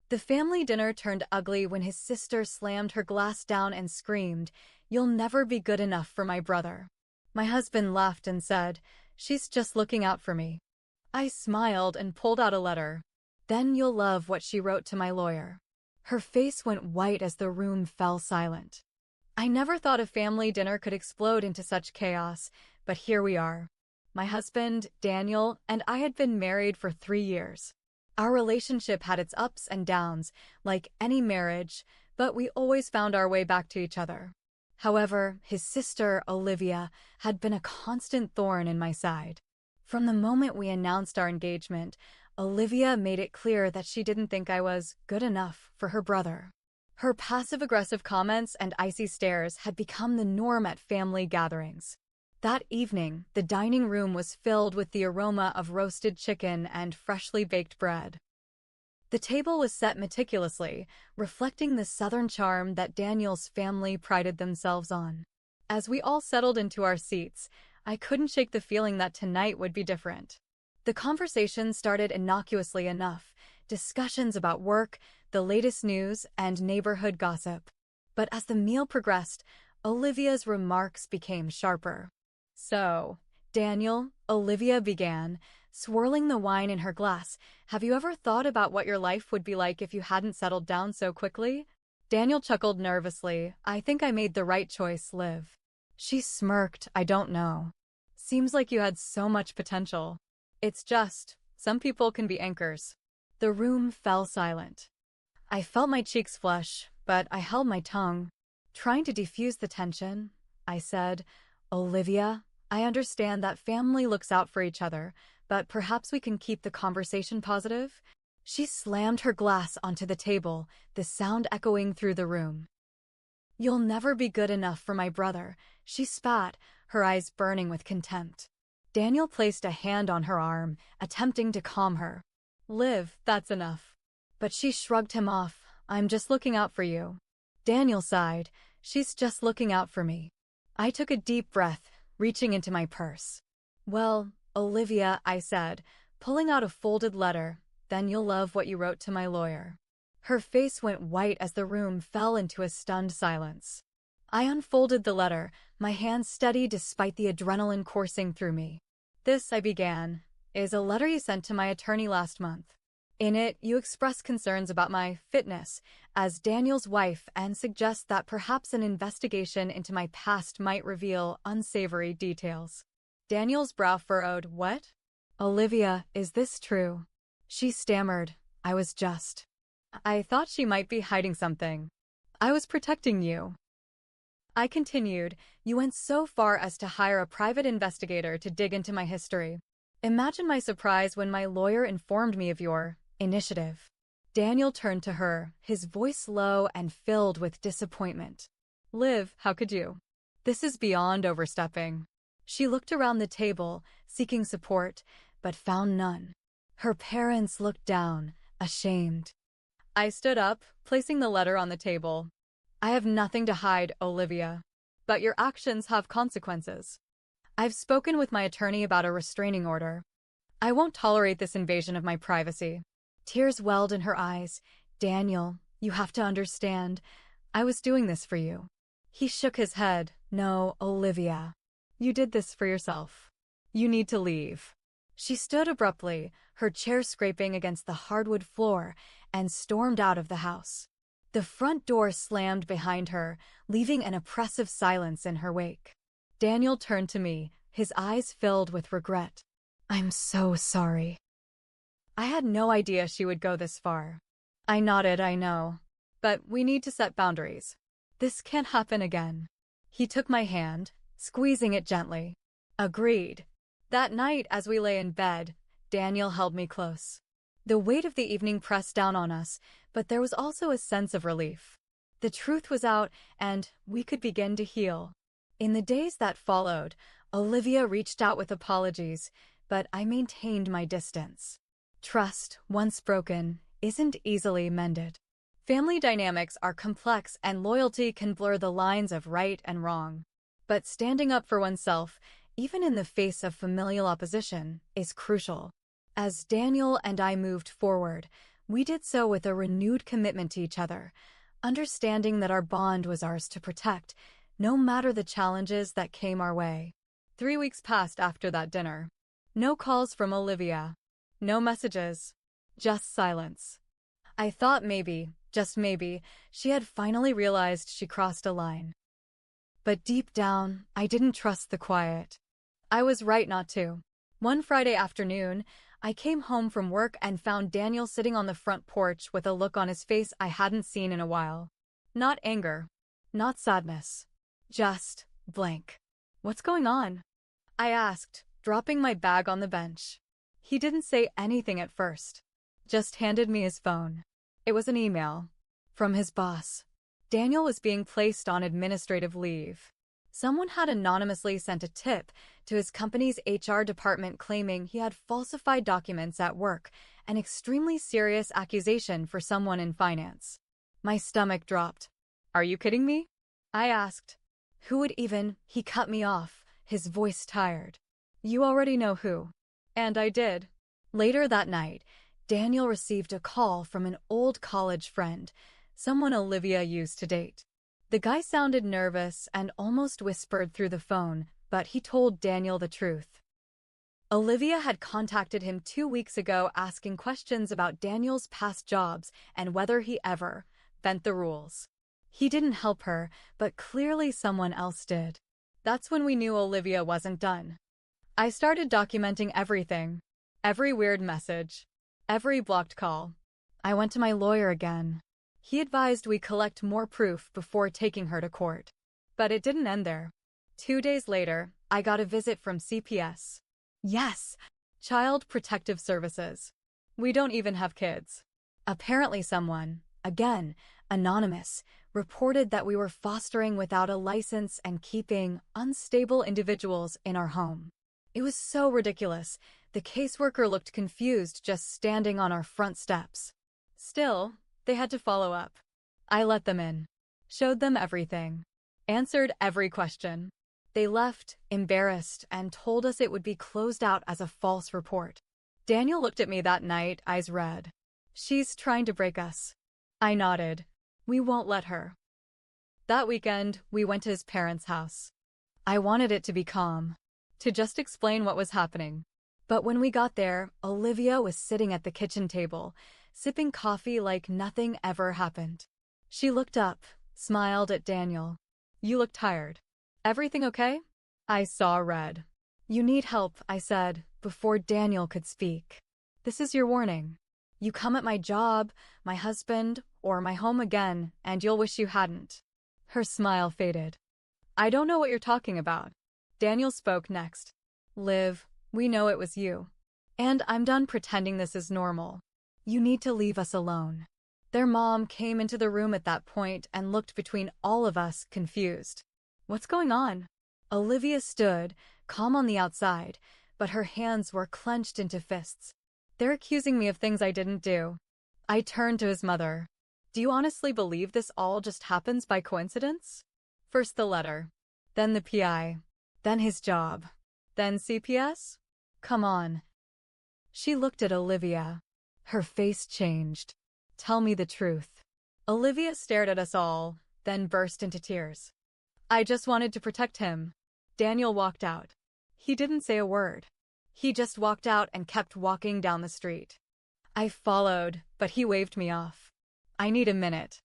The family dinner turned ugly when his sister slammed her glass down and screamed, "You'll never be good enough for my brother." My husband laughed and said, "She's just looking out for me." I smiled and pulled out a letter. "Then you'll love what she wrote to my lawyer." Her face went white as the room fell silent. I never thought a family dinner could explode into such chaos, but here we are. My husband, Daniel, and I had been married for 3 years. Our relationship had its ups and downs, like any marriage, but we always found our way back to each other. However, his sister, Olivia, had been a constant thorn in my side. From the moment we announced our engagement, Olivia made it clear that she didn't think I was good enough for her brother. Her passive-aggressive comments and icy stares had become the norm at family gatherings. That evening, the dining room was filled with the aroma of roasted chicken and freshly baked bread. The table was set meticulously, reflecting the Southern charm that Daniel's family prided themselves on. As we all settled into our seats, I couldn't shake the feeling that tonight would be different. The conversation started innocuously enough, discussions about work, the latest news, and neighborhood gossip. But as the meal progressed, Olivia's remarks became sharper. "So, Daniel," Olivia began, swirling the wine in her glass, "have you ever thought about what your life would be like if you hadn't settled down so quickly?" Daniel chuckled nervously. "I think I made the right choice, Liv." She smirked. "I don't know. Seems like you had so much potential. It's just, some people can be anchors." The room fell silent. I felt my cheeks flush, but I held my tongue. Trying to defuse the tension, I said, "Olivia, I understand that family looks out for each other, but perhaps we can keep the conversation positive?" She slammed her glass onto the table, the sound echoing through the room. "You'll never be good enough for my brother," she spat, her eyes burning with contempt. Daniel placed a hand on her arm, attempting to calm her. "Liv, that's enough." But she shrugged him off. "I'm just looking out for you." Daniel sighed. "She's just looking out for me." I took a deep breath, reaching into my purse. "Well, Olivia," I said, pulling out a folded letter, "then you'll love what you wrote to my lawyer." Her face went white as the room fell into a stunned silence. I unfolded the letter, my hands steady despite the adrenaline coursing through me. "This," I began, "is a letter you sent to my attorney last month. In it, you express concerns about my fitness as Daniel's wife and suggest that perhaps an investigation into my past might reveal unsavory details." Daniel's brow furrowed. "What?" "Olivia, is this true?" She stammered. I thought she might be hiding something. I was protecting you." I continued, "You went so far as to hire a private investigator to dig into my history. Imagine my surprise when my lawyer informed me of your initiative." Daniel turned to her, his voice low and filled with disappointment. "Liv, how could you? This is beyond overstepping." She looked around the table, seeking support, but found none. Her parents looked down, ashamed. I stood up, placing the letter on the table. "I have nothing to hide, Olivia. But your actions have consequences. I've spoken with my attorney about a restraining order. I won't tolerate this invasion of my privacy." Tears welled in her eyes. "Daniel, you have to understand. I was doing this for you." He shook his head. "No, Olivia. You did this for yourself. You need to leave." She stood abruptly, her chair scraping against the hardwood floor, and stormed out of the house. The front door slammed behind her, leaving an oppressive silence in her wake. Daniel turned to me, his eyes filled with regret. "I'm so sorry." I had no idea she would go this far. I nodded. "I know. But we need to set boundaries. This can't happen again." He took my hand, squeezing it gently. "Agreed." That night, as we lay in bed, Daniel held me close. The weight of the evening pressed down on us, but there was also a sense of relief. The truth was out, and we could begin to heal. In the days that followed, Olivia reached out with apologies, but I maintained my distance. Trust, once broken, isn't easily mended. Family dynamics are complex and loyalty can blur the lines of right and wrong. But standing up for oneself, even in the face of familial opposition, is crucial. As Daniel and I moved forward, We did so with a renewed commitment to each other, understanding that our bond was ours to protect, no matter the challenges that came our way. 3 weeks passed after that dinner. No calls from Olivia. No messages. Just silence. I thought maybe, just maybe, she had finally realized she crossed a line. But deep down, I didn't trust the quiet. I was right not to. One Friday afternoon, I came home from work and found Daniel sitting on the front porch with a look on his face I hadn't seen in a while. Not anger. Not sadness. Just blank. "What's going on?" I asked, dropping my bag on the bench. He didn't say anything at first. Just handed me his phone. It was an email. From his boss. Daniel was being placed on administrative leave. Someone had anonymously sent a tip to his company's HR department claiming he had falsified documents at work, an extremely serious accusation for someone in finance. My stomach dropped. "Are you kidding me?" I asked. "Who would even?" He cut me off, his voice tired. "You already know who." And I did. Later that night, Daniel received a call from an old college friend, someone Olivia used to date. The guy sounded nervous and almost whispered through the phone, but he told Daniel the truth. Olivia had contacted him 2 weeks ago asking questions about Daniel's past jobs and whether he ever bent the rules. He didn't help her, but clearly someone else did. That's when we knew Olivia wasn't done. I started documenting everything. Every weird message. Every blocked call. I went to my lawyer again. He advised we collect more proof before taking her to court. But it didn't end there. 2 days later, I got a visit from CPS. Yes, Child Protective Services. We don't even have kids. Apparently someone, again, anonymous, reported that we were fostering without a license and keeping unstable individuals in our home. It was so ridiculous. The caseworker looked confused just standing on our front steps. Still, they had to follow up. I let them in. Showed them everything. Answered every question. They left, embarrassed, and told us it would be closed out as a false report. Daniel looked at me that night, eyes red. "She's trying to break us." I nodded. "We won't let her." That weekend, we went to his parents' house. I wanted it to be calm, to just explain what was happening. But when we got there, Olivia was sitting at the kitchen table, sipping coffee like nothing ever happened. She looked up, smiled at Daniel. "You look tired. Everything okay?" I saw red. "You need help," I said, before Daniel could speak. "This is your warning. You come at my job, my husband, or my home again, and you'll wish you hadn't." Her smile faded. "I don't know what you're talking about." Daniel spoke next. "Liv, we know it was you. And I'm done pretending this is normal. You need to leave us alone." Their mom came into the room at that point and looked between all of us, confused. "What's going on?" Olivia stood, calm on the outside, but her hands were clenched into fists. "They're accusing me of things I didn't do." I turned to his mother. "Do you honestly believe this all just happens by coincidence? First the letter, then the PI, then his job, then CPS? Come on." She looked at Olivia. Her face changed. "Tell me the truth." Olivia stared at us all, then burst into tears. "I just wanted to protect him." Daniel walked out. He didn't say a word. He just walked out and kept walking down the street. I followed, but he waved me off. "I need a minute."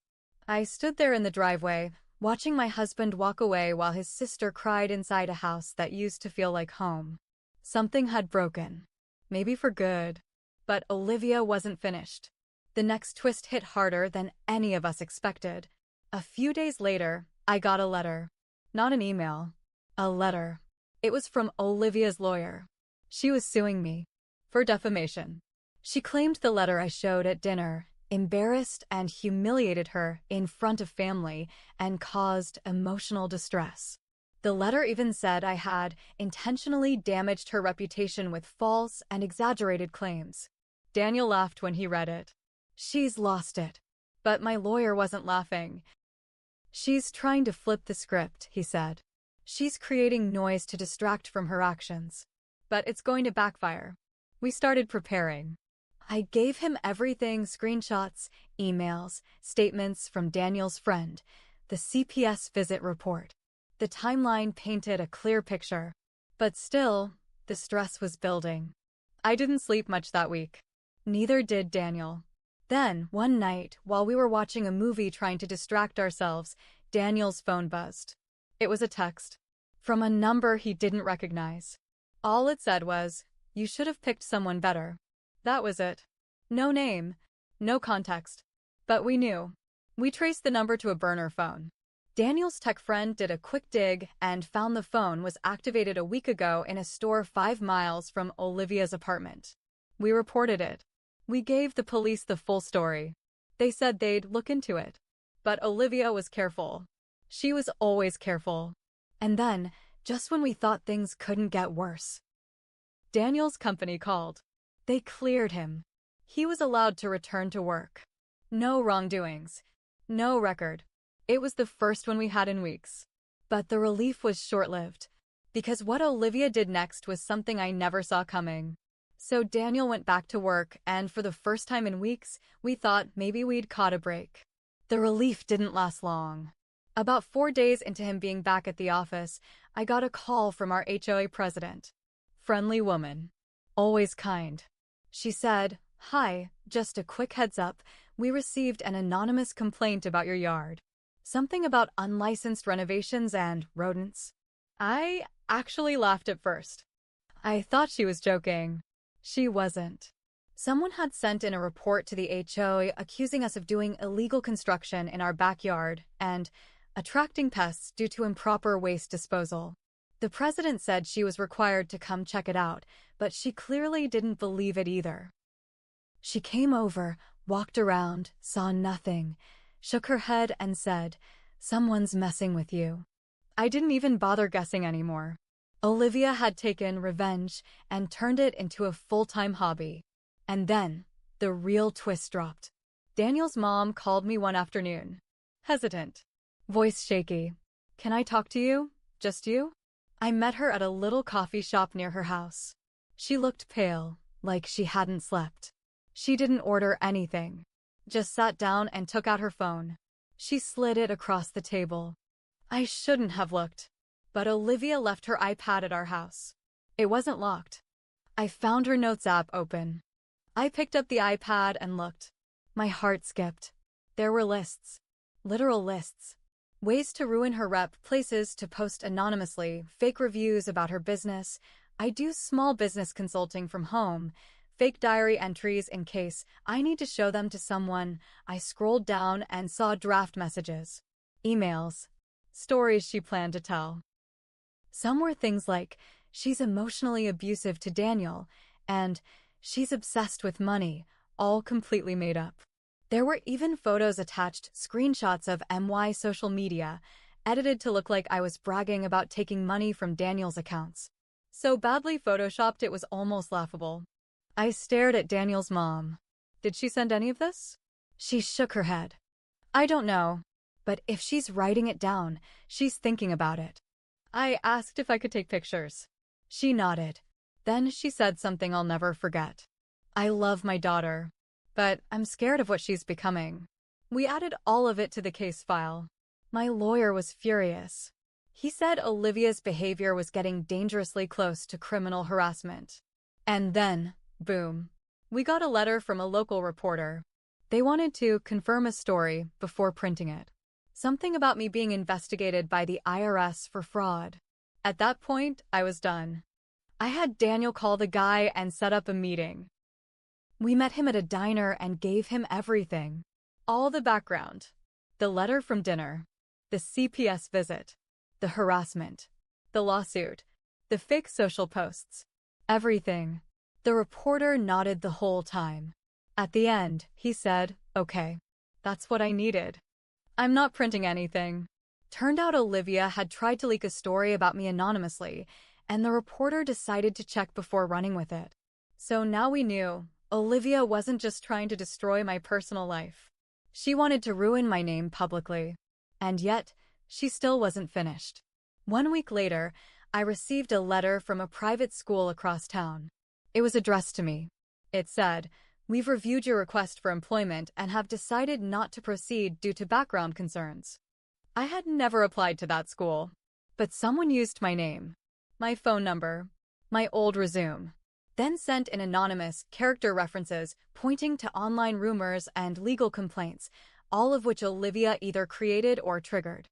I stood there in the driveway, watching my husband walk away while his sister cried inside a house that used to feel like home. Something had broken. Maybe for good. But Olivia wasn't finished. The next twist hit harder than any of us expected. A few days later, I got a letter. Not an email. A letter. It was from Olivia's lawyer. She was suing me. For defamation. She claimed the letter I showed at dinner embarrassed and humiliated her in front of family and caused emotional distress. The letter even said I had intentionally damaged her reputation with false and exaggerated claims. Daniel laughed when he read it. "She's lost it." But my lawyer wasn't laughing. "She's trying to flip the script," he said. "She's creating noise to distract from her actions. But it's going to backfire." We started preparing. I gave him everything: screenshots, emails, statements from Daniel's friend, the CPS visit report. The timeline painted a clear picture. But still, the stress was building. I didn't sleep much that week. Neither did Daniel. Then, one night, while we were watching a movie trying to distract ourselves, Daniel's phone buzzed. It was a text from a number he didn't recognize. All it said was, "You should have picked someone better." That was it. No name, no context. But we knew. We traced the number to a burner phone. Daniel's tech friend did a quick dig and found the phone was activated a week ago in a store 5 miles from Olivia's apartment. We reported it. We gave the police the full story. They said they'd look into it. But Olivia was careful. She was always careful. And then, just when we thought things couldn't get worse, Daniel's company called. They cleared him. He was allowed to return to work. No wrongdoings. No record. It was the first one we had in weeks. But the relief was short-lived, because what Olivia did next was something I never saw coming. So Daniel went back to work, and for the first time in weeks, we thought maybe we'd caught a break. The relief didn't last long. About 4 days into him being back at the office, I got a call from our HOA president. Friendly woman. Always kind. She said, "Hi, just a quick heads up, we received an anonymous complaint about your yard. Something about unlicensed renovations and rodents." I actually laughed at first. I thought she was joking. She wasn't. Someone had sent in a report to the HOA accusing us of doing illegal construction in our backyard and attracting pests due to improper waste disposal. The president said she was required to come check it out, but she clearly didn't believe it either. She came over, walked around, saw nothing, shook her head and said, "Someone's messing with you." I didn't even bother guessing anymore. Olivia had taken revenge and turned it into a full-time hobby. And then, the real twist dropped. Daniel's mom called me one afternoon. Hesitant. Voice shaky. "Can I talk to you? Just you?" I met her at a little coffee shop near her house. She looked pale, like she hadn't slept. She didn't order anything. Just sat down and took out her phone. She slid it across the table. I shouldn't have looked. But Olivia left her iPad at our house. It wasn't locked. I found her notes app open. I picked up the iPad and looked. My heart skipped. There were lists. Literal lists. Ways to ruin her rep, places to post anonymously, fake reviews about her business. I do small business consulting from home. Fake diary entries in case I need to show them to someone. I scrolled down and saw draft messages. Emails. Stories she planned to tell. Some were things like, "She's emotionally abusive to Daniel," and "She's obsessed with money," all completely made up. There were even photos attached, screenshots of MY social media, edited to look like I was bragging about taking money from Daniel's accounts. So badly photoshopped it was almost laughable. I stared at Daniel's mom. Did she send any of this? She shook her head. I don't know. But if she's writing it down, she's thinking about it. I asked if I could take pictures. She nodded. Then she said something I'll never forget. "I love my daughter, but I'm scared of what she's becoming." We added all of it to the case file. My lawyer was furious. He said Olivia's behavior was getting dangerously close to criminal harassment. And then, boom, we got a letter from a local reporter. They wanted to confirm a story before printing it. Something about me being investigated by the IRS for fraud. At that point, I was done. I had Daniel call the guy and set up a meeting. We met him at a diner and gave him everything. All the background. The letter from dinner. The CPS visit. The harassment. The lawsuit. The fake social posts. Everything. The reporter nodded the whole time. At the end, he said, "Okay. That's what I needed. I'm not printing anything." Turned out Olivia had tried to leak a story about me anonymously, and the reporter decided to check before running with it. So now we knew Olivia wasn't just trying to destroy my personal life. She wanted to ruin my name publicly. And yet, she still wasn't finished. 1 week later, I received a letter from a private school across town. It was addressed to me. It said, We've reviewed your request for employment and have decided not to proceed due to background concerns. I had never applied to that school, but someone used my name, my phone number, my old resume, then sent in anonymous character references pointing to online rumors and legal complaints, all of which Olivia either created or triggered.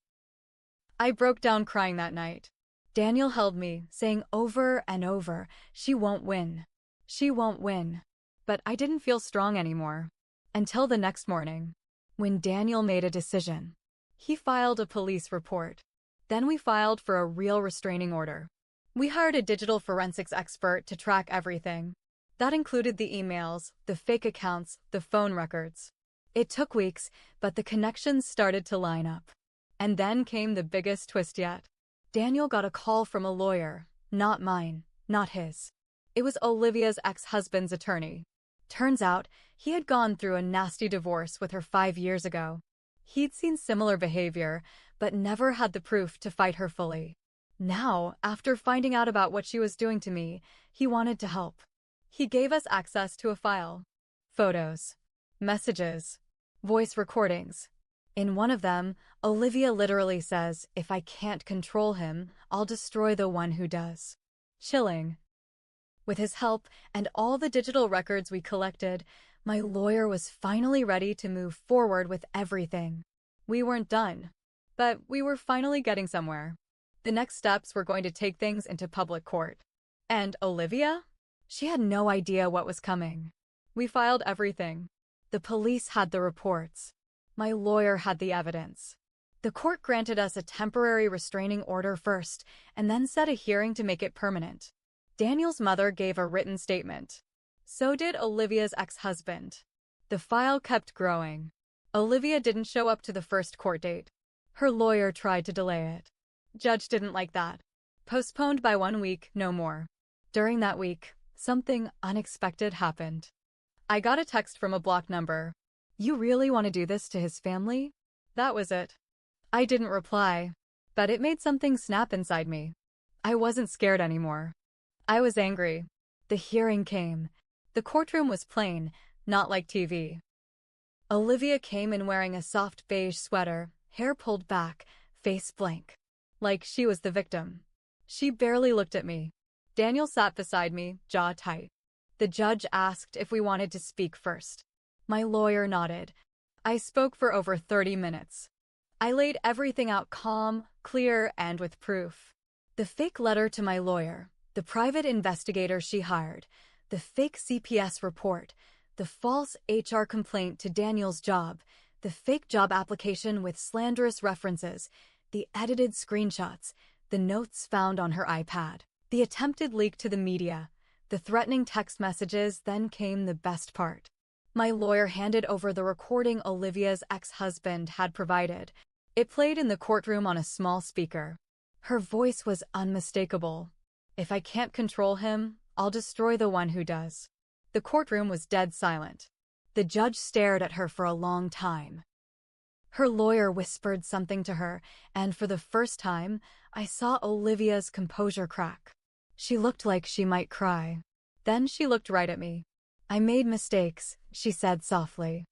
I broke down crying that night. Daniel held me, saying over and over, "She won't win. She won't win." But I didn't feel strong anymore. Until the next morning, when Daniel made a decision. He filed a police report. Then we filed for a real restraining order. We hired a digital forensics expert to track everything. That included the emails, the fake accounts, the phone records. It took weeks, but the connections started to line up. And then came the biggest twist yet. Daniel got a call from a lawyer, not mine, not his. It was Olivia's ex-husband's attorney. Turns out, he had gone through a nasty divorce with her 5 years ago. He'd seen similar behavior, but never had the proof to fight her fully. Now, after finding out about what she was doing to me, he wanted to help. He gave us access to a file. Photos, messages, voice recordings. In one of them, Olivia literally says, "If I can't control him, I'll destroy the one who does." Chilling. With his help and all the digital records we collected, my lawyer was finally ready to move forward with everything. We weren't done, but we were finally getting somewhere. The next steps were going to take things into public court. And Olivia? She had no idea what was coming. We filed everything. The police had the reports. My lawyer had the evidence. The court granted us a temporary restraining order first, and then set a hearing to make it permanent. Daniel's mother gave a written statement. So did Olivia's ex-husband. The file kept growing. Olivia didn't show up to the first court date. Her lawyer tried to delay it. Judge didn't like that. Postponed by 1 week, no more. During that week, something unexpected happened. I got a text from a blocked number. "You really want to do this to his family?" That was it. I didn't reply, but it made something snap inside me. I wasn't scared anymore. I was angry. The hearing came. The courtroom was plain, not like TV. Olivia came in wearing a soft beige sweater, hair pulled back, face blank. Like she was the victim. She barely looked at me. Daniel sat beside me, jaw tight. The judge asked if we wanted to speak first. My lawyer nodded. I spoke for over 30 minutes. I laid everything out calm, clear, and with proof. The fake letter to my lawyer, the private investigator she hired, the fake CPS report, the false HR complaint to Daniel's job, the fake job application with slanderous references, the edited screenshots, the notes found on her iPad, the attempted leak to the media, the threatening text messages. Then came the best part. My lawyer handed over the recording Olivia's ex-husband had provided. It played in the courtroom on a small speaker. Her voice was unmistakable. "If I can't control him, I'll destroy the one who does." The courtroom was dead silent. The judge stared at her for a long time. Her lawyer whispered something to her, and for the first time, I saw Olivia's composure crack. She looked like she might cry. Then she looked right at me. "I made mistakes," she said softly.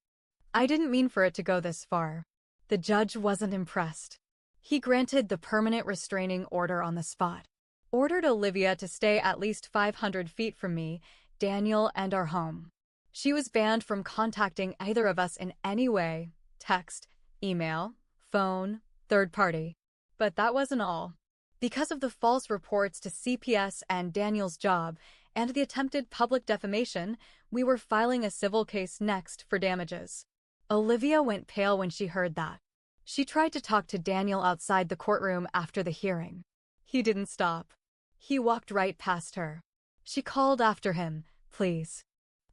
"I didn't mean for it to go this far." The judge wasn't impressed. He granted the permanent restraining order on the spot. Ordered Olivia to stay at least 500 feet from me, Daniel, and our home. She was banned from contacting either of us in any way, text, email, phone, third party. But that wasn't all. Because of the false reports to CPS and Daniel's job, and the attempted public defamation, we were filing a civil case next for damages. Olivia went pale when she heard that. She tried to talk to Daniel outside the courtroom after the hearing. He didn't stop. He walked right past her. She called after him, "Please.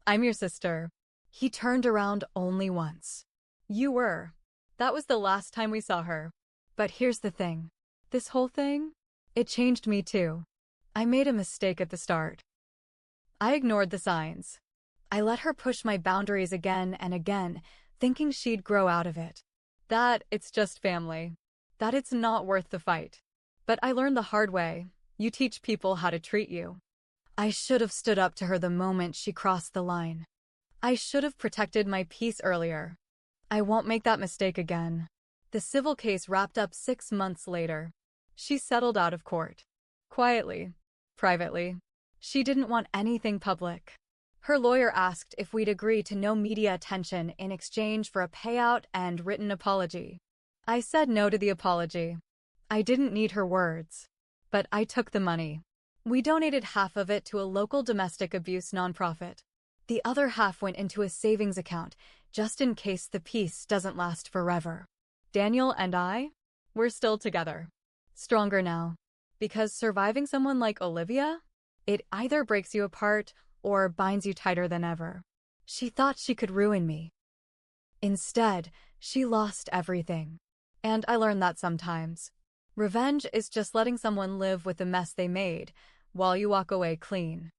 I'm your sister." He turned around only once. "You were." That was the last time we saw her. But here's the thing. This whole thing? It changed me too. I made a mistake at the start. I ignored the signs. I let her push my boundaries again and again, thinking she'd grow out of it. That it's just family. That it's not worth the fight. But I learned the hard way. You teach people how to treat you. I should have stood up to her the moment she crossed the line. I should have protected my peace earlier. I won't make that mistake again. The civil case wrapped up 6 months later. She settled out of court. Quietly. Privately. She didn't want anything public. Her lawyer asked if we'd agree to no media attention in exchange for a payout and written apology. I said no to the apology. I didn't need her words. But I took the money. We donated half of it to a local domestic abuse nonprofit. The other half went into a savings account, just in case the peace doesn't last forever. Daniel and I, we're still together. Stronger now. Because surviving someone like Olivia, it either breaks you apart or binds you tighter than ever. She thought she could ruin me. Instead, she lost everything. And I learned that sometimes. Revenge is just letting someone live with the mess they made, while you walk away clean.